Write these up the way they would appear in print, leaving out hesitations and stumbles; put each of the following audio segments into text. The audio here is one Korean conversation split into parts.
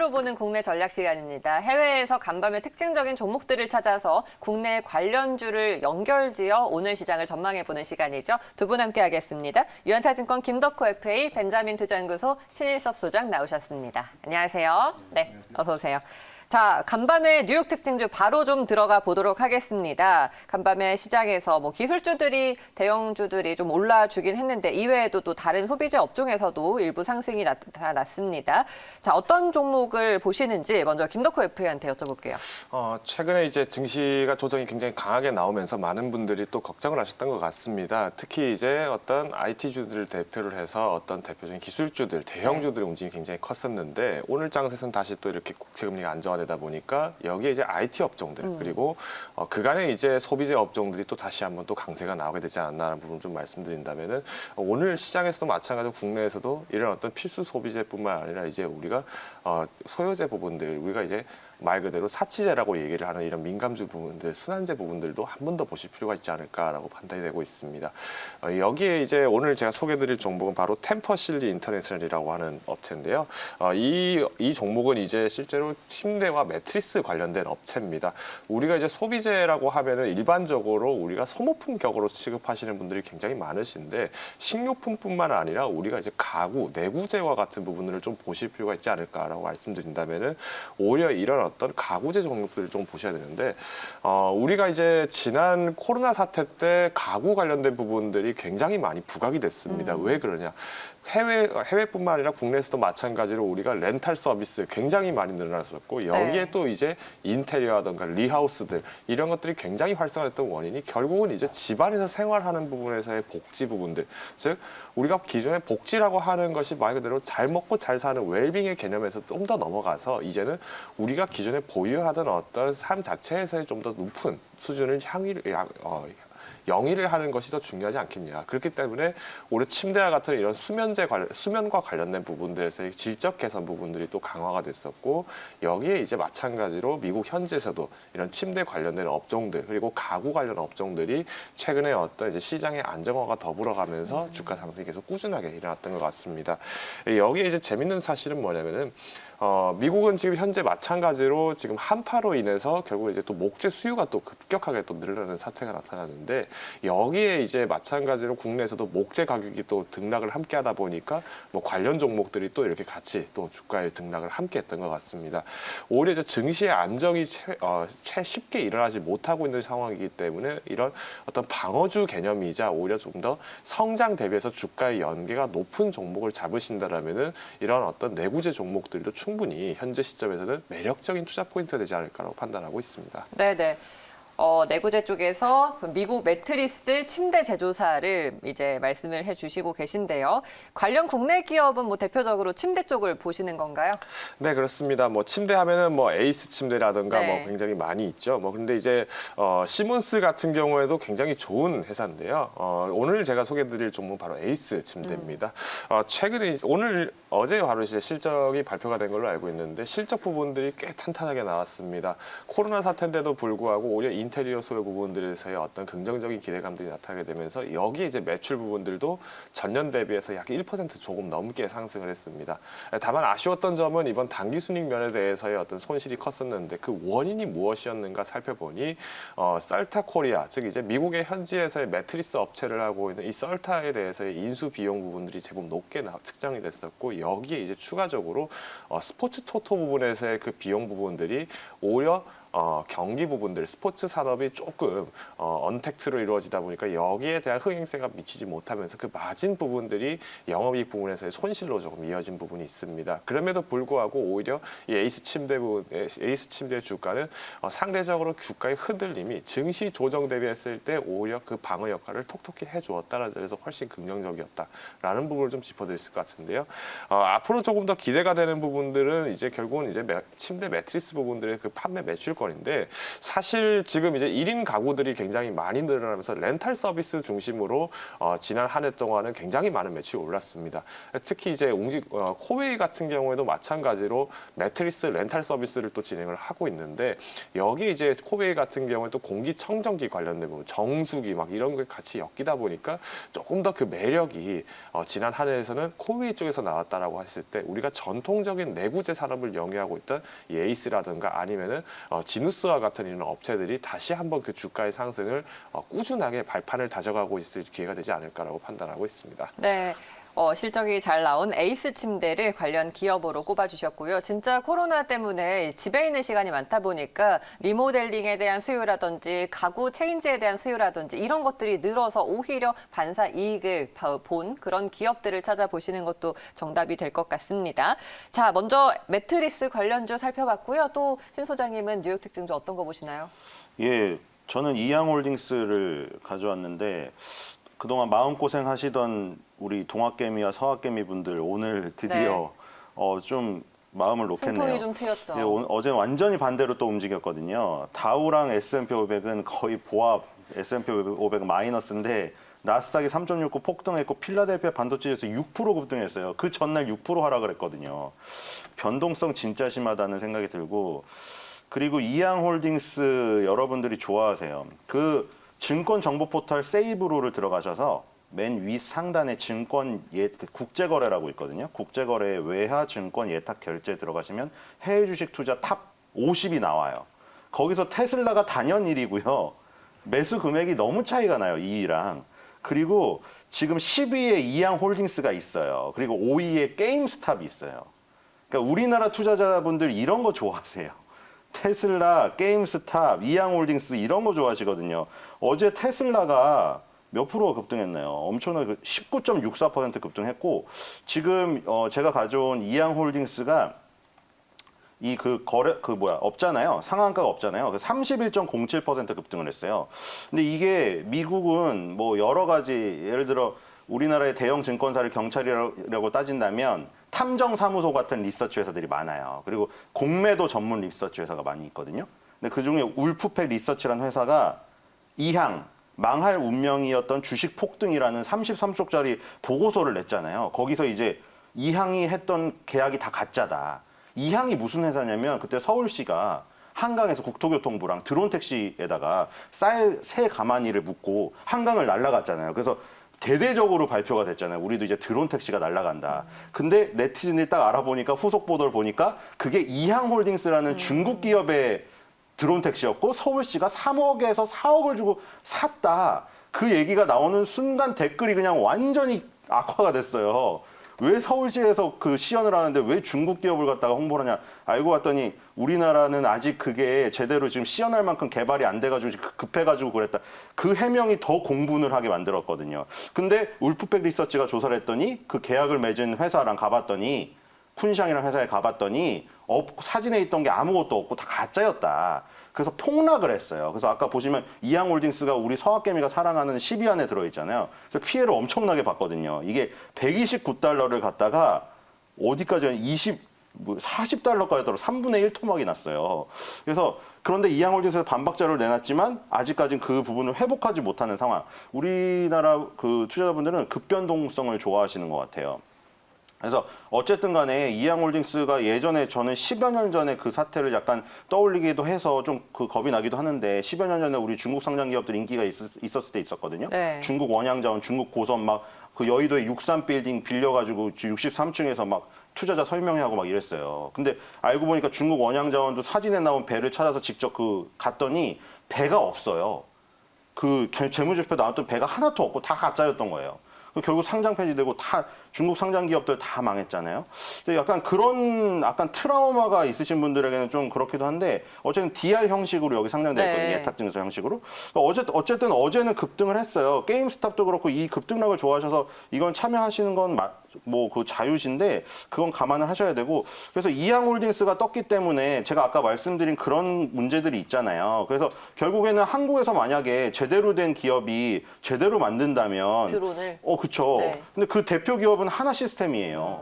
눈으로 보는 국내 전략 시간입니다. 해외에서 간밤에 특징적인 종목들을 찾아서 국내 관련주를 연결지어 오늘 시장을 전망해보는 시간이죠. 두 분 함께하겠습니다. 유한타증권 김덕호 FA, 벤자민 투자연구소 신일섭 소장 나오셨습니다. 안녕하세요. 네, 어서 오세요. 자, 간밤에 뉴욕 특징주 바로 좀 들어가 보도록 하겠습니다. 간밤에 시장에서 기술주들이, 대형주들이 좀 올라주긴 했는데 이외에도 또 다른 소비재 업종에서도 일부 상승이 나타났습니다. 자, 어떤 종목을 보시는지 먼저 김덕호 FA한테 여쭤볼게요. 최근에 이제 증시가 조정이 굉장히 강하게 나오면서 많은 분들이 또 걱정을 하셨던 것 같습니다. 특히 이제 어떤 IT주들을 대표를 해서 어떤 대표적인 기술주들, 대형주들의 움직임이 굉장히 컸었는데 오늘 장세는 다시 또 이렇게 국채금리가 안정화되다 보니까 여기에 이제 IT 업종들 그리고 그간에 이제 소비재 업종들이 또 다시 한번 또 강세가 나오게 되지 않았나라는 부분 좀 말씀드린다면은 오늘 시장에서도 마찬가지로 국내에서도 이런 어떤 필수 소비재뿐만 아니라 이제 우리가 소요재 부분들 우리가 이제 말 그대로 사치재라고 얘기를 하는 이런 민감주 부분들, 순환재 부분들도 한 번 더 보실 필요가 있지 않을까라고 판단이 되고 있습니다. 여기에 이제 오늘 제가 소개드릴 종목은 바로 템퍼실리 인터내셔널이라고 하는 업체인데요. 이 종목은 이제 실제로 침대와 매트리스 관련된 업체입니다. 우리가 이제 소비재라고 하면은 일반적으로 우리가 소모품격으로 취급하시는 분들이 굉장히 많으신데 식료품뿐만 아니라 우리가 이제 가구, 내구재와 같은 부분들을 좀 보실 필요가 있지 않을까라고 말씀드린다면은 오히려 이런 어떤 가구재 종목들을 좀 보셔야 되는데 우리가 이제 지난 코로나 사태 때 가구 관련된 부분들이 굉장히 많이 부각이 됐습니다. 왜 그러냐? 해외뿐만 아니라 국내에서도 마찬가지로 우리가 렌탈 서비스 굉장히 많이 늘어났었고 여기에 또 이제 인테리어라든가 리하우스들 이런 것들이 굉장히 활성화됐던 원인이 결국은 이제 집안에서 생활하는 부분에서의 복지 부분들, 즉 우리가 기존에 복지라고 하는 것이 말 그대로 잘 먹고 잘 사는 웰빙의 개념에서 좀 더 넘어가서 이제는 우리가 기존에 보유하던 어떤 삶 자체에서의 좀 더 높은 수준을 영위를 하는 것이 더 중요하지 않겠냐. 그렇기 때문에 올해 침대와 같은 이런 수면과 관련된 부분들에서의 질적 개선 부분들이 또 강화가 됐었고 여기에 이제 마찬가지로 미국 현지에서도 이런 침대 관련된 업종들 그리고 가구 관련 업종들이 최근에 어떤 이제 시장의 안정화가 더불어가면서 주가 상승이 계속 꾸준하게 일어났던 것 같습니다. 여기에 이제 재밌는 사실은 뭐냐면은 미국은 지금 현재 마찬가지로 지금 한파로 인해서 결국 이제 또 목재 수요가 또 급격하게 또 늘어나는 사태가 나타나는데 여기에 이제 마찬가지로 국내에서도 목재 가격이 또 등락을 함께 하다 보니까 관련 종목들이 또 이렇게 같이 또 주가의 등락을 함께 했던 것 같습니다. 오히려 이제 증시의 안정이 쉽게 일어나지 못하고 있는 상황이기 때문에 이런 어떤 방어주 개념이자 오히려 좀 더 성장 대비해서 주가의 연계가 높은 종목을 잡으신다라면은 이런 어떤 내구재 종목들도 충분히 현재 시점에서는 매력적인 투자 포인트가 되지 않을까라고 판단하고 있습니다. 네네. 내구재 쪽에서 미국 매트리스 침대 제조사를 이제 말씀을 해주시고 계신데요. 관련 국내 기업은 대표적으로 침대 쪽을 보시는 건가요? 네, 그렇습니다. 침대 하면은 에이스 침대라든가 네. 굉장히 많이 있죠. 근데 이제 시몬스 같은 경우에도 굉장히 좋은 회사인데요. 오늘 제가 소개드릴 종목은 바로 에이스 침대입니다. 최근에 어제 바로 이제 실적이 발표가 된 걸로 알고 있는데 실적 부분들이 꽤 탄탄하게 나왔습니다. 코로나 사태인데도 불구하고 오히려 인테리어 소요 부분들에서의 어떤 긍정적인 기대감들이 나타나게 되면서 여기에 이제 매출 부분들도 전년 대비해서 약 1% 조금 넘게 상승을 했습니다. 다만 아쉬웠던 점은 이번 당기 순익 면에 대해서의 어떤 손실이 컸었는데 그 원인이 무엇이었는가 살펴보니 썰타 코리아, 즉 이제 미국의 현지에서의 매트리스 업체를 하고 있는 이 썰타에 대해서의 인수 비용 부분들이 제법 높게 측정이 됐었고 여기에 이제 추가적으로 스포츠 토토 부분에서의 그 비용 부분들이 오히려 경기 부분들, 스포츠 산업이 조금 언택트로 이루어지다 보니까 여기에 대한 흥행세가 미치지 못하면서 그 마진 부분들이 영업이익 부분에서의 손실로 조금 이어진 부분이 있습니다. 그럼에도 불구하고 오히려 이 에이스 침대의 주가는 상대적으로 주가의 흔들림이 증시 조정 대비했을 때 오히려 그 방어 역할을 톡톡히 해주었다는 점에서 훨씬 긍정적이었다라는 부분을 좀 짚어드릴 것 같은데요. 앞으로 조금 더 기대가 되는 부분들은 이제 결국은 이제 침대 매트리스 부분들의 그 판매 매출 기술권인데 사실 지금 이제 1인 가구들이 굉장히 많이 늘어나면서 렌탈 서비스 중심으로 지난 한 해 동안은 굉장히 많은 매출이 올랐습니다. 특히 이제 코웨이 같은 경우에도 마찬가지로 매트리스 렌탈 서비스를 또 진행을 하고 있는데 여기 이제 코웨이 같은 경우에 또 공기청정기 관련된 부분, 정수기 막 이런 게 같이 엮이다 보니까 조금 더 그 매력이 지난 한 해에서는 코웨이 쪽에서 나왔다라고 했을 때 우리가 전통적인 내구재 산업을 영위하고 있던 이 에이스라든가 아니면은 지누스와 같은 이런 업체들이 다시 한번 그 주가의 상승을 꾸준하게 발판을 다져가고 있을 기회가 되지 않을까라고 판단하고 있습니다. 네. 실적이 잘 나온 에이스 침대를 관련 기업으로 꼽아주셨고요. 진짜 코로나 때문에 집에 있는 시간이 많다 보니까 리모델링에 대한 수요라든지 가구 체인지에 대한 수요라든지 이런 것들이 늘어서 오히려 반사 이익을 본 그런 기업들을 찾아보시는 것도 정답이 될 것 같습니다. 자, 먼저 매트리스 관련주 살펴봤고요. 또 신 소장님은 뉴욕 특징주 어떤 거 보시나요? 예, 저는 이양홀딩스를 가져왔는데 그동안 마음고생 하시던 우리 동학개미와 서학개미 분들 오늘 드디어 좀 마음을 놓겠네요. 숨통이 좀 트였죠. 예, 어제 완전히 반대로 또 움직였거든요. 다우랑 S&P 500은 거의 보합, S&P 500은 마이너스인데 나스닥이 3.69 폭등했고 필라델피아 반도체에서 6% 급등했어요. 그 전날 6% 하락을 했거든요. 변동성 진짜 심하다는 생각이 들고 그리고 이양홀딩스 여러분들이 좋아하세요. 그 증권 정보 포털 세이브로를 들어가셔서 맨 위 상단에 증권 국제거래라고 있거든요. 국제거래 외화 증권 예탁 결제 들어가시면 해외 주식 투자 탑 50이 나와요. 거기서 테슬라가 단연 1위고요. 매수 금액이 너무 차이가 나요. 2위랑. 그리고 지금 10위에 이양홀딩스가 있어요. 그리고 5위에 게임스탑이 있어요. 그러니까 우리나라 투자자분들 이런 거 좋아하세요. 테슬라, 게임스탑, 이양홀딩스 이런 거 좋아하시거든요. 어제 테슬라가 몇 프로 급등했나요? 엄청나게 19.64% 급등했고 지금 제가 가져온 이양홀딩스가 이 없잖아요. 상한가가 없잖아요. 31.07% 급등을 했어요. 근데 이게 미국은 뭐 여러 가지 예를 들어 우리나라의 대형 증권사를 경찰이라고 따진다면 탐정사무소 같은 리서치 회사들이 많아요. 그리고 공매도 전문 리서치 회사가 많이 있거든요. 근데 그중에 울프팩 리서치라는 회사가 이항 망할 운명이었던 주식 폭등이라는 33쪽짜리 보고서를 냈잖아요. 거기서 이제 이항이 했던 계약이 다 가짜다. 이항이 무슨 회사냐면 그때 서울시가 한강에서 국토교통부랑 드론 택시에다가 새 가마니를 묻고 한강을 날아갔잖아요. 그래서 대대적으로 발표가 됐잖아요. 우리도 이제 드론 택시가 날아간다. 근데 네티즌들이 딱 알아보니까 후속 보도를 보니까 그게 이항홀딩스라는 중국 기업의 드론 택시였고 서울시가 3억에서 4억을 주고 샀다. 그 얘기가 나오는 순간 댓글이 그냥 완전히 악화가 됐어요. 왜 서울시에서 그 시연을 하는데 왜 중국 기업을 갖다가 홍보를 하냐. 알고 봤더니 우리나라는 아직 그게 제대로 지금 시연할 만큼 개발이 안 돼가지고 급해가지고 그랬다. 그 해명이 더 공분을 하게 만들었거든요. 근데 울프백 리서치가 조사를 했더니 그 계약을 맺은 회사랑 가봤더니 쿤샹이라는 회사에 가봤더니 사진에 있던 게 아무것도 없고 다 가짜였다. 그래서 폭락을 했어요. 그래서 아까 보시면 이양홀딩스가 우리 서학개미가 사랑하는 10위 안에 들어있잖아요. 그래서 피해를 엄청나게 봤거든요. 이게 129달러를 갖다가 어디까지 40달러까지 떨어 3분의 1 토막이 났어요. 그래서 그런데 이양홀딩스에서 반박자를 내놨지만 아직까지는 그 부분을 회복하지 못하는 상황. 우리나라 그 투자자분들은 급변동성을 좋아하시는 것 같아요. 그래서 어쨌든 간에 이양홀딩스가 예전에 저는 10여 년 전에 그 사태를 약간 떠올리기도 해서 좀 그 겁이 나기도 하는데 10여 년 전에 우리 중국 상장 기업들 인기가 있었을 때 있었거든요. 네. 중국 원양자원, 중국 고선 막 그 여의도의 63 빌딩 빌려가지고 63층에서 막 투자자 설명회하고 막 이랬어요. 근데 알고 보니까 중국 원양자원도 사진에 나온 배를 찾아서 직접 갔더니 배가 없어요. 그 재무제표 나왔던 배가 하나도 없고 다 가짜였던 거예요. 결국 상장 폐지되고 다 중국 상장 기업들 다 망했잖아요. 근데 약간 그런 트라우마가 있으신 분들에게는 좀 그렇기도 한데 어쨌든 DR 형식으로 여기 상장되어 있거든요. 네. 예탁증서 형식으로. 어쨌든 어제는 급등을 했어요. 게임스탑도 그렇고 이 급등락을 좋아하셔서 이건 참여하시는 건 뭐 그 자유신데 그건 감안을 하셔야 되고 그래서 이양홀딩스가 떴기 때문에 제가 아까 말씀드린 그런 문제들이 있잖아요. 그래서 결국에는 한국에서 만약에 제대로 된 기업이 제대로 만든다면 드론을. 그쵸. 네. 근데 그 대표 기업은 하나 시스템이에요.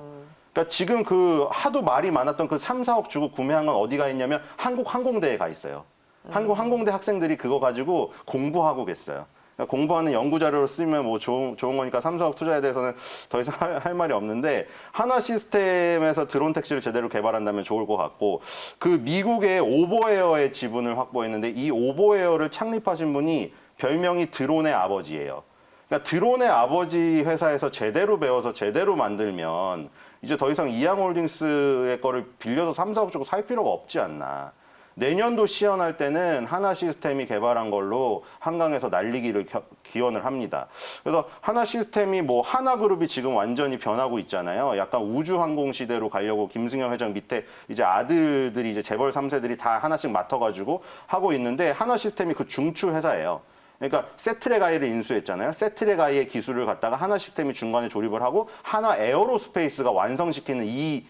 그러니까 지금 그 하도 말이 많았던 그 3, 4억 주고 구매한 건 어디가 있냐면 한국 항공대에 가 있어요. 한국 항공대 학생들이 그거 가지고 공부하고 계어요. 그러니까 공부하는 연구 자료로 쓰면 뭐 좋은 거니까 삼성화학 투자에 대해서는 더 이상 할 말이 없는데 하나 시스템에서 드론 택시를 제대로 개발한다면 좋을 것 같고 그 미국의 오버에어의 지분을 확보했는데 이 오버에어를 창립하신 분이 별명이 드론의 아버지예요. 그러니까 드론의 아버지 회사에서 제대로 배워서 제대로 만들면 이제 더 이상 이양홀딩스의 거를 빌려서 삼성화학 주고 살 필요가 없지 않나. 내년도 시연할 때는 하나 시스템이 개발한 걸로 한강에서 날리기를 기원을 합니다. 그래서 하나 시스템이 뭐 하나그룹이 지금 완전히 변하고 있잖아요. 약간 우주항공 시대로 가려고 김승현 회장 밑에 이제 아들들이 이제 재벌 3세들이 다 하나씩 맡아가지고 하고 있는데 하나 시스템이 그 중추 회사예요. 그러니까 세트레가이를 인수했잖아요. 세트레가이의 기술을 갖다가 하나 시스템이 중간에 조립을 하고 하나 에어로스페이스가 완성시키는 이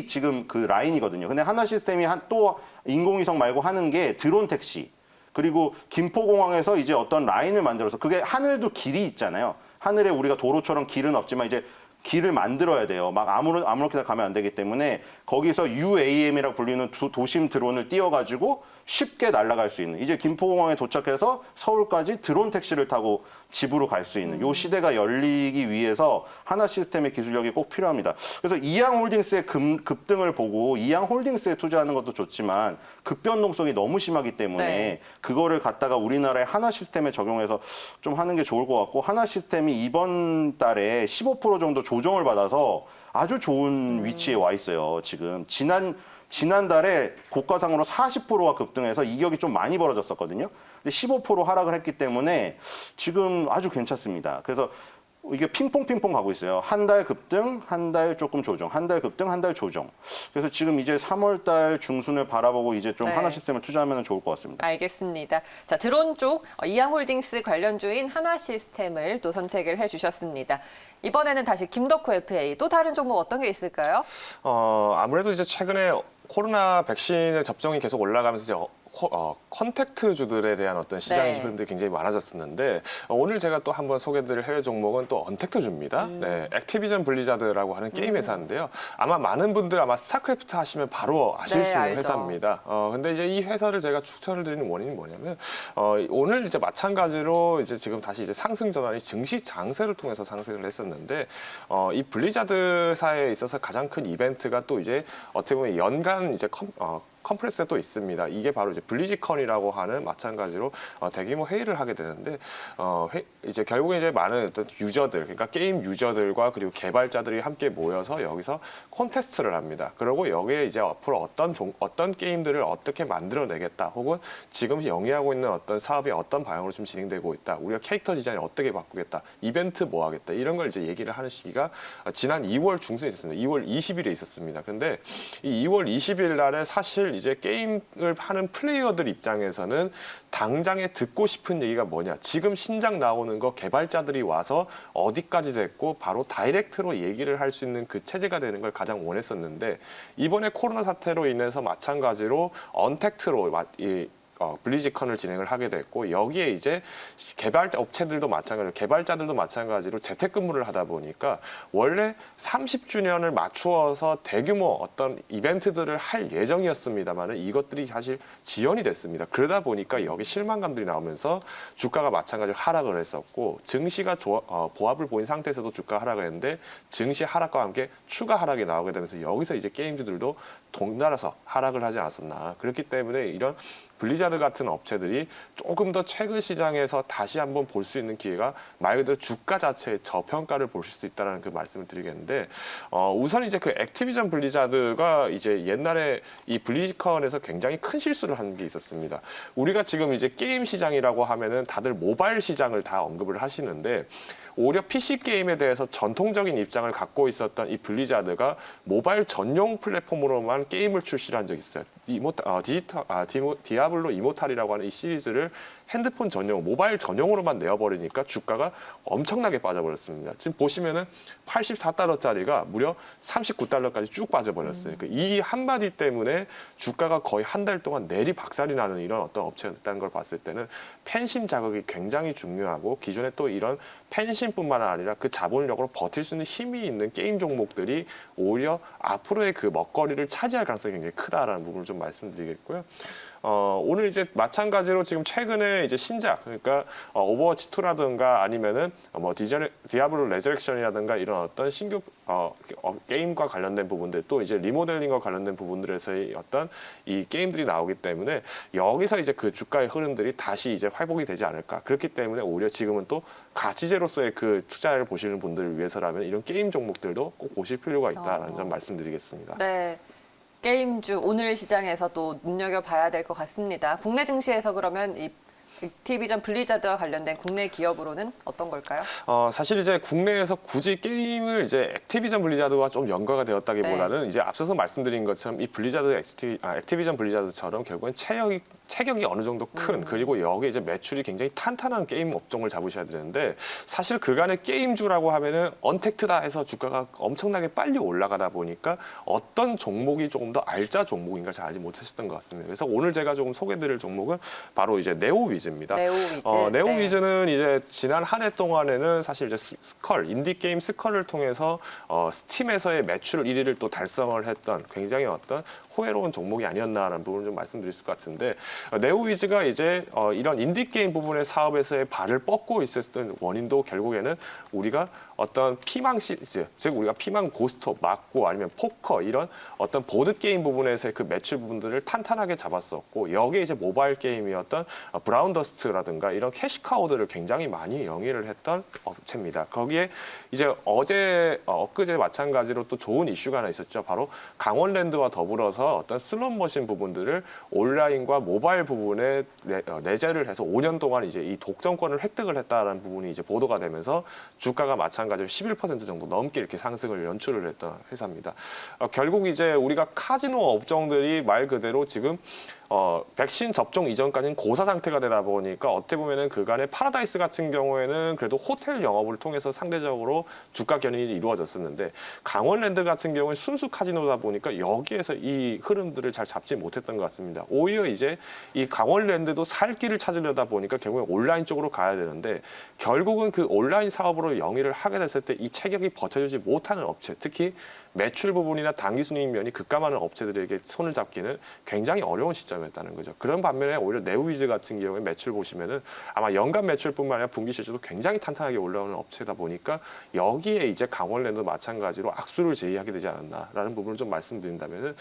지금 그 라인이거든요. 근데 하나 시스템이 또 인공위성 말고 하는 게 드론 택시. 그리고 김포공항에서 이제 어떤 라인을 만들어서 그게 하늘도 길이 있잖아요. 하늘에 우리가 도로처럼 길은 없지만 이제 길을 만들어야 돼요. 막 아무렇게나 가면 안 되기 때문에 거기서 UAM이라고 불리는 도심 드론을 띄워가지고 쉽게 날아갈 수 있는 이제 김포공항에 도착해서 서울까지 드론 택시를 타고 집으로 갈 수 있는 이 시대가 열리기 위해서 하나 시스템의 기술력이 꼭 필요합니다. 그래서 이양홀딩스의 급등을 보고 이양홀딩스에 투자하는 것도 좋지만 급변동성이 너무 심하기 때문에 네. 그거를 갖다가 우리나라의 하나 시스템에 적용해서 좀 하는 게 좋을 것 같고 하나 시스템이 이번 달에 15% 정도 조정을 받아서 아주 좋은 위치에 와 있어요. 지금 지난달에 고가상으로 40%가 급등해서 이격이 좀 많이 벌어졌었거든요. 근데 15% 하락을 했기 때문에 지금 아주 괜찮습니다. 그래서 이게 핑퐁 가고 있어요. 한 달 급등, 한 달 조금 조정, 한 달 급등, 한 달 조정. 그래서 지금 이제 3월 달 중순을 바라보고 이제 좀 네. 하나 시스템을 투자하면 좋을 것 같습니다. 알겠습니다. 자, 드론 쪽 이양홀딩스 관련주인 하나 시스템을 또 선택을 해주셨습니다. 이번에는 다시 김덕호 FA 또 다른 종목 어떤 게 있을까요? 아무래도 이제 최근에 코로나 백신의 접종이 계속 올라가면서 이제 컨택트주들에 대한 어떤 시장의 네. 흐름들이 굉장히 많아졌었는데 오늘 제가 또 한번 소개드릴 해외 종목은 또 언택트주입니다. 네, 액티비전 블리자드라고 하는 게임 회사인데요. 아마 많은 분들 아마 스타크래프트 하시면 바로 아실 네, 수 있는 알죠. 회사입니다. 근데 이제 이 회사를 제가 추천을 드리는 원인이 뭐냐면 오늘 이제 마찬가지로 이제 지금 다시 이제 상승 전환이 증시 장세를 통해서 상승을 했었는데 이 블리자드사에 있어서 가장 큰 이벤트가 또 이제 어떻게 보면 연간 이제 컨퍼런스가 또 있습니다. 이게 바로 이제 블리즈컨이라고 하는 마찬가지로 대규모 회의를 하게 되는데 이제 결국에 이제 많은 어떤 유저들, 그러니까 게임 유저들과 그리고 개발자들이 함께 모여서 여기서 콘테스트를 합니다. 그리고 여기에 이제 앞으로 어떤 게임들을 어떻게 만들어내겠다, 혹은 지금 영위하고 있는 어떤 사업이 어떤 방향으로 좀 진행되고 있다, 우리가 캐릭터 디자인을 어떻게 바꾸겠다, 이벤트 뭐 하겠다, 이런 걸 이제 얘기를 하는 시기가 지난 2월 중순에 있었습니다. 2월 20일에 있었습니다. 근데 이 2월 20일 날에 사실 이제 게임을 하는 플레이어들 입장에서는 당장에 듣고 싶은 얘기가 뭐냐, 지금 신작 나오는 거 개발자들이 와서 어디까지 됐고 바로 다이렉트로 얘기를 할 수 있는 그 체제가 되는 걸 가장 원했었는데 이번에 코로나 사태로 인해서 마찬가지로 언택트로 블리즈컨을 진행을 하게 됐고 여기에 이제 업체들도 마찬가지로 개발자들도 마찬가지로 재택근무를 하다 보니까 원래 30주년을 맞추어서 대규모 어떤 이벤트들을 할 예정이었습니다만은 이것들이 사실 지연이 됐습니다. 그러다 보니까 여기 실망감들이 나오면서 주가가 마찬가지로 하락을 했었고 증시가 보합을 보인 상태에서도 주가 하락을 했는데 증시 하락과 함께 추가 하락이 나오게 되면서 여기서 이제 게임주들도 동날아서 하락을 하지 않았었나. 그렇기 때문에 이런 블리자드 같은 업체들이 조금 더 최근 시장에서 다시 한번 볼 수 있는 기회가 말 그대로 주가 자체의 저평가를 보실 수 있다는 그 말씀을 드리겠는데 우선 이제 그 액티비전 블리자드가 이제 옛날에 이 블리즈컨에서 굉장히 큰 실수를 한 게 있었습니다. 우리가 지금 이제 게임 시장이라고 하면은 다들 모바일 시장을 다 언급을 하시는데 오히려 PC 게임에 대해서 전통적인 입장을 갖고 있었던 이 블리자드가 모바일 전용 플랫폼으로만 게임을 출시한 적이 있어요. 디아블로 이모탈이라고 하는 이 시리즈를 핸드폰 전용, 모바일 전용으로만 내어버리니까 주가가 엄청나게 빠져버렸습니다. 지금 보시면은 84달러짜리가 무려 39달러까지 쭉 빠져버렸어요. 그러니까 이 한마디 때문에 주가가 거의 한 달 동안 내리박살이 나는 이런 어떤 업체였다는 걸 봤을 때는 팬심 자극이 굉장히 중요하고 기존에 또 이런 팬심뿐만 아니라 그 자본력으로 버틸 수 있는 힘이 있는 게임 종목들이 오히려 앞으로의 그 먹거리를 차지할 가능성이 굉장히 크다라는 부분을 좀 말씀드리겠고요. 오늘 이제 마찬가지로 지금 최근에 이제 신작, 그러니까 오버워치 2라든가 아니면은 뭐 디아블로 레저렉션이라든가 이런 어떤 신규 게임과 관련된 부분들, 또 이제 리모델링과 관련된 부분들에서의 어떤 이 게임들이 나오기 때문에 여기서 이제 그 주가의 흐름들이 다시 이제 회복이 되지 않을까. 그렇기 때문에 오히려 지금은 또 가치제로서의 그 투자를 보시는 분들을 위해서라면 이런 게임 종목들도 꼭 보실 필요가 있다라는 점 말씀드리겠습니다. 네. 게임주 오늘 시장에서 또 눈여겨봐야 될 것 같습니다. 국내 증시에서 그러면 이 액티비전 블리자드와 관련된 국내 기업으로는 어떤 걸까요? 사실 이제 국내에서 굳이 게임을 이제 액티비전 블리자드와 좀 연관가 되었다기보다는 이제 앞서서 말씀드린 것처럼 이 블리자드 액티비전 블리자드처럼 결국엔 체격이 어느 정도 큰 그리고 여기에 이제 매출이 굉장히 탄탄한 게임 업종을 잡으셔야 되는데 사실 그간의 게임주라고 하면은 언택트다 해서 주가가 엄청나게 빨리 올라가다 보니까 어떤 종목이 조금 더 알짜 종목인가 잘 알지 못하셨던 것 같습니다. 그래서 오늘 제가 조금 소개드릴 종목은 바로 이제 네오위즈입니다. 네오위즈. 네오위즈는 이제 지난 한 해 동안에는 사실 이제 인디 게임 스컬을 통해서 스팀에서의 매출 1위를 또 달성을 했던 굉장히 어떤 호혜로운 종목이 아니었나라는 부분을 좀 말씀드릴 것 같은데 네오위즈가 이제 이런 인디 게임 부분의 사업에서의 발을 뻗고 있었던 원인도 결국에는 우리가 어떤 피망 시리즈, 즉 우리가 피망 고스톱, 막고 아니면 포커 이런 어떤 보드 게임 부분에서의 그 매출 부분들을 탄탄하게 잡았었고 여기에 이제 모바일 게임이었던 브라운더스트라든가 이런 캐시카우들을 굉장히 많이 영위를 했던 업체입니다. 거기에 이제 엊그제 마찬가지로 또 좋은 이슈가 하나 있었죠. 바로 강원랜드와 더불어서 어떤 슬롯머신 부분들을 온라인과 모바일 부분에 내재를 해서 5년 동안 이제 이 독점권을 획득을 했다라는 부분이 이제 보도가 되면서 주가가 마찬가지로 11% 정도 넘게 이렇게 상승을 연출을 했던 회사입니다. 결국 이제 우리가 카지노 업종들이 말 그대로 지금 백신 접종 이전까지는 고사 상태가 되다 보니까 어떻게 보면은 그간의 파라다이스 같은 경우에는 그래도 호텔 영업을 통해서 상대적으로 주가 견인이 이루어졌었는데 강원랜드 같은 경우는 순수 카지노다 보니까 여기에서 이 흐름들을 잘 잡지 못했던 것 같습니다. 오히려 이제 이 강원랜드도 살 길을 찾으려다 보니까 결국엔 온라인 쪽으로 가야 되는데 결국은 그 온라인 사업으로 영위를 하게 됐을 때 이 체격이 버텨주지 못하는 업체, 특히 매출 부분이나 당기 순이익 면이 급감하는 업체들에게 손을 잡기는 굉장히 어려운 시점이었다는 거죠. 그런 반면에 오히려 네오위즈 같은 경우에 매출 보시면은 아마 연간 매출뿐만 아니라 분기 실적도 굉장히 탄탄하게 올라오는 업체다 보니까 여기에 이제 강원랜드도 마찬가지로 악수를 제의하게 되지 않았나라는 부분을 좀 말씀드린다면은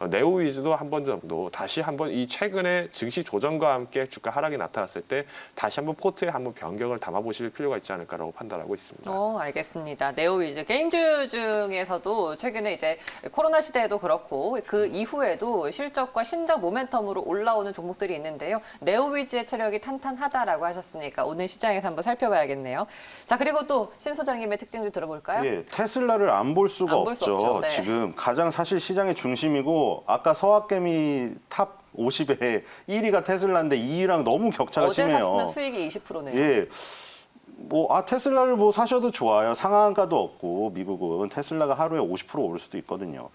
네오위즈도 한 번 정도 다시 한번 이 최근에 증시 조정과 함께 주가 하락이 나타났을 때 다시 한번 포트에 한번 변경을 담아보실 필요가 있지 않을까라고 판단하고 있습니다. 알겠습니다. 네오위즈 게임주 중에서도 최근에 이제 코로나 시대에도 그렇고 그 이후에도 실적과 신작 모멘텀으로 올라오는 종목들이 있는데요. 네오위즈의 체력이 탄탄하다라고 하셨으니까 오늘 시장에서 한번 살펴봐야겠네요. 자, 그리고 또 신 소장님의 특징도 들어볼까요? 예, 테슬라를 안 볼 수가 안볼수 없죠. 없죠. 네. 지금 가장 사실 시장의 중심이고 아까 서학개미 탑 50에 1위가 테슬라인데 2위랑 너무 격차가 어제 심해요. 샀으면 수익이 20%네요. 예. 테슬라를 사셔도 좋아요. 상한가도 없고, 미국은 테슬라가 하루에 50% 오를 수도 있거든요.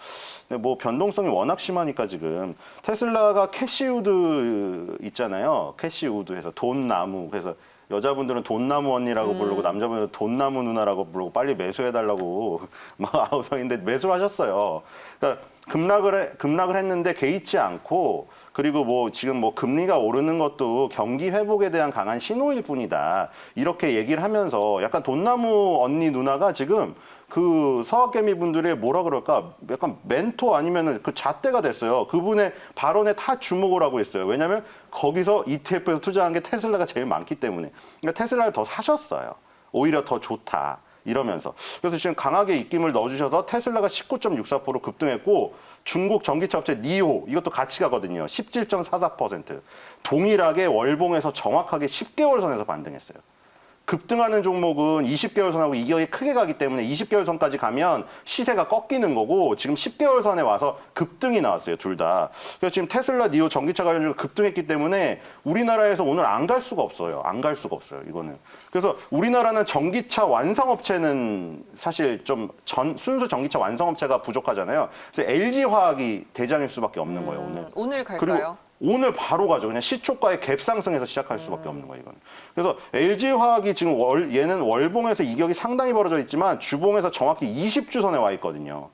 근데 변동성이 워낙 심하니까 지금, 테슬라가 캐시우드 있잖아요. 캐시우드 해서 돈나무. 그래서 여자분들은 돈나무 언니라고 부르고, 남자분들은 돈나무 누나라고 부르고, 빨리 매수해달라고 막 아우성인데 매수를 하셨어요. 그러니까 급락을 했는데 개의치 않고, 그리고 지금 금리가 오르는 것도 경기 회복에 대한 강한 신호일 뿐이다. 이렇게 얘기를 하면서 약간 돈나무 언니 누나가 지금 그 서학개미 분들의 뭐라 그럴까 약간 멘토 아니면은 그 잣대가 됐어요. 그분의 발언에 다 주목을 하고 있어요. 왜냐하면 거기서 ETF에서 투자한 게 테슬라가 제일 많기 때문에. 그러니까 테슬라를 더 사셨어요. 오히려 더 좋다. 이러면서. 그래서 지금 강하게 입김을 넣어주셔서 테슬라가 19.64% 급등했고 중국 전기차 업체 니오 이것도 같이 가거든요. 17.44%. 동일하게 월봉에서 정확하게 10개월 선에서 반등했어요. 급등하는 종목은 20개월 선하고 이격이 크게 가기 때문에 20개월 선까지 가면 시세가 꺾이는 거고 지금 10개월 선에 와서 급등이 나왔어요, 둘 다. 그래서 지금 테슬라, 니오 전기차 관련주가 급등했기 때문에 우리나라에서 오늘 안 갈 수가 없어요. 안 갈 수가 없어요, 이거는. 그래서 우리나라는 전기차 완성업체는 사실 좀 순수 전기차 완성업체가 부족하잖아요. 그래서 LG화학이 대장일 수밖에 없는 거예요, 오늘. 오늘 그리고 갈까요? 오늘 바로 가죠. 그냥 시초가의 갭 상승에서 시작할 수밖에 없는 거예요, 이거는. 그래서 LG화학이 지금 얘는 월봉에서 이격이 상당히 벌어져 있지만 주봉에서 정확히 20주선에 와 있거든요.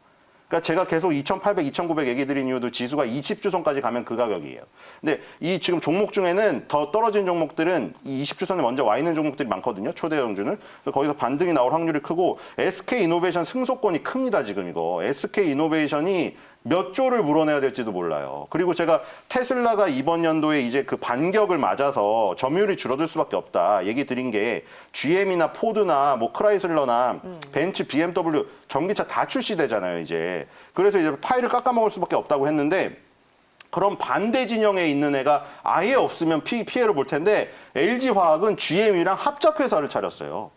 그러니까 제가 계속 2,800, 2,900 얘기 드린 이유도 지수가 20주선까지 가면 그 가격이에요. 근데 이 지금 종목 중에는 더 떨어진 종목들은 이 20주선에 먼저 와 있는 종목들이 많거든요. 초대형주는. 그래서 거기서 반등이 나올 확률이 크고 SK이노베이션 승소권이 큽니다, 지금 이거. SK이노베이션이 몇 조를 물어내야 될지도 몰라요. 그리고 제가 테슬라가 이번 연도에 이제 그 반격을 맞아서 점유율이 줄어들 수밖에 없다 얘기 드린 게 GM이나 포드나 뭐 크라이슬러나 벤츠, BMW 전기차 다 출시되잖아요, 이제. 그래서 이제 파이를 깎아먹을 수밖에 없다고 했는데 그럼 반대 진영에 있는 애가 아예 없으면 피해를 볼 텐데 LG화학은 GM이랑 합작회사를 차렸어요.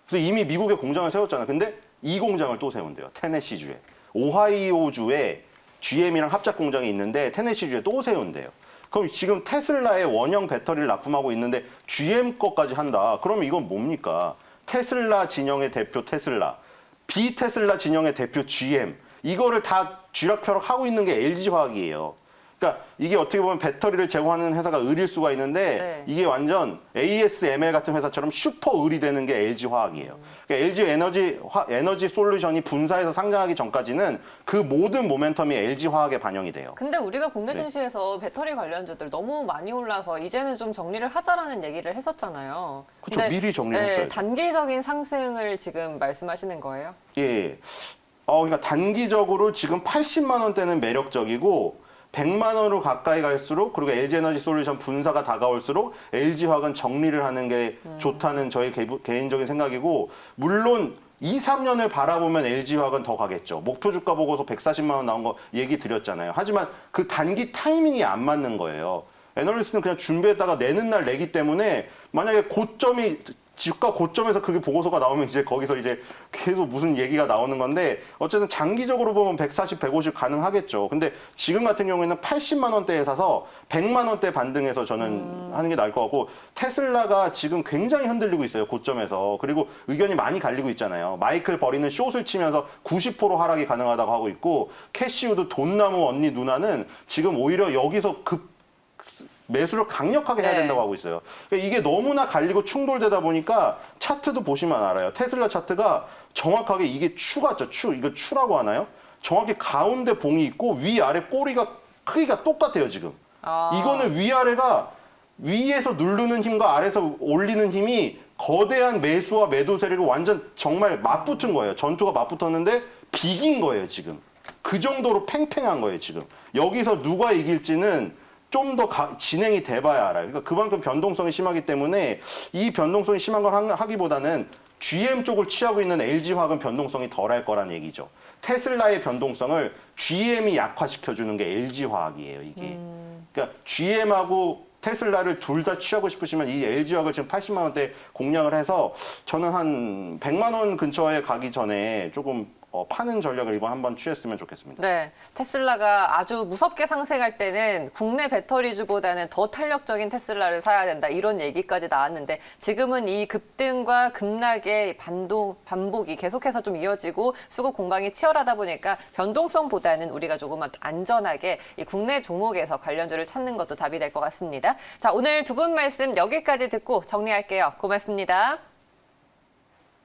그래서 이미 미국에 공장을 세웠잖아요. 근데 이 공장을 또 세운대요. 테네시주에. 오하이오주에 GM이랑 합작 공장이 있는데 테네시주에 또 세운대요. 그럼 지금 테슬라의 원형 배터리를 납품하고 있는데 GM 거까지 한다. 그러면 이건 뭡니까? 테슬라 진영의 대표 테슬라, 비테슬라 진영의 대표 GM. 이거를 다 쥐락펴락 하고 있는 게 LG화학이에요. 그러니까 이게 어떻게 보면 배터리를 제공하는 회사가 을일 수가 있는데 네. 이게 완전 ASML 같은 회사처럼 슈퍼 을이 되는 게 LG화학이에요. 그러니까 LG 에너지 솔루션이 분사해서 상장하기 전까지는 그 모든 모멘텀이 LG화학에 반영이 돼요. 근데 우리가 국내 네. 증시에서 배터리 관련주들 너무 많이 올라서 이제는 좀 정리를 하자라는 얘기를 했었잖아요. 그렇죠. 근데, 미리 정리를 했어요. 단기적인 상승을 지금 말씀하시는 거예요? 예. 그러니까 단기적으로 지금 80만 원대는 매력적이고 100만 원으로 가까이 갈수록 그리고 LG에너지 솔루션 분사가 다가올수록 LG화학은 정리를 하는 게 좋다는 저의 개인적인 생각이고 물론 2, 3년을 바라보면 LG화학은 더 가겠죠. 목표 주가 보고서 140만 원 나온 거 얘기 드렸잖아요. 하지만 그 단기 타이밍이 안 맞는 거예요. 애널리스트는 그냥 준비했다가 내는 날 내기 때문에 만약에 주가 고점에서 그게 보고서가 나오면 이제 거기서 이제 계속 무슨 얘기가 나오는 건데 어쨌든 장기적으로 보면 140, 150 가능하겠죠. 근데 지금 같은 경우에는 80만 원대에 사서 100만 원대 반등해서 저는 하는 게 나을 것 같고 테슬라가 지금 굉장히 흔들리고 있어요. 고점에서. 그리고 의견이 많이 갈리고 있잖아요. 마이클 버리는 숏을 치면서 90% 하락이 가능하다고 하고 있고 캐시우드 돈나무 언니 누나는 지금 오히려 여기서 매수를 강력하게 해야 네. 된다고 하고 있어요. 그러니까 이게 너무나 갈리고 충돌되다 보니까 차트도 보시면 알아요. 테슬라 차트가 정확하게 이게 추같죠. 이거 추라고 하나요? 정확히 가운데 봉이 있고 위아래 꼬리가 크기가 똑같아요, 지금. 이거는 위아래가 위에서 누르는 힘과 아래에서 올리는 힘이 거대한 매수와 매도 세력이 완전 정말 맞붙은 거예요. 전투가 맞붙었는데 비긴 거예요, 지금. 그 정도로 팽팽한 거예요, 지금. 여기서 누가 이길지는 좀 더 진행이 돼봐야 알아요. 그러니까 그만큼 변동성이 심하기 때문에 이 변동성이 심한 걸 하기보다는 GM 쪽을 취하고 있는 LG화학은 변동성이 덜할 거란 얘기죠. 테슬라의 변동성을 GM이 약화시켜주는 게 LG화학이에요, 이게. 그러니까 GM하고 테슬라를 둘 다 취하고 싶으시면 이 LG화학을 지금 80만 원대 공략을 해서 저는 한 100만 원 근처에 가기 전에 조금 파는 전략을 이번 한번 취했으면 좋겠습니다. 네, 테슬라가 아주 무섭게 상승할 때는 국내 배터리주보다는 더 탄력적인 테슬라를 사야 된다 이런 얘기까지 나왔는데 지금은 이 급등과 급락의 반복이 계속해서 좀 이어지고 수급 공방이 치열하다 보니까 변동성보다는 우리가 조금 안전하게 이 국내 종목에서 관련주를 찾는 것도 답이 될 것 같습니다. 자, 오늘 두 분 말씀 여기까지 듣고 정리할게요. 고맙습니다.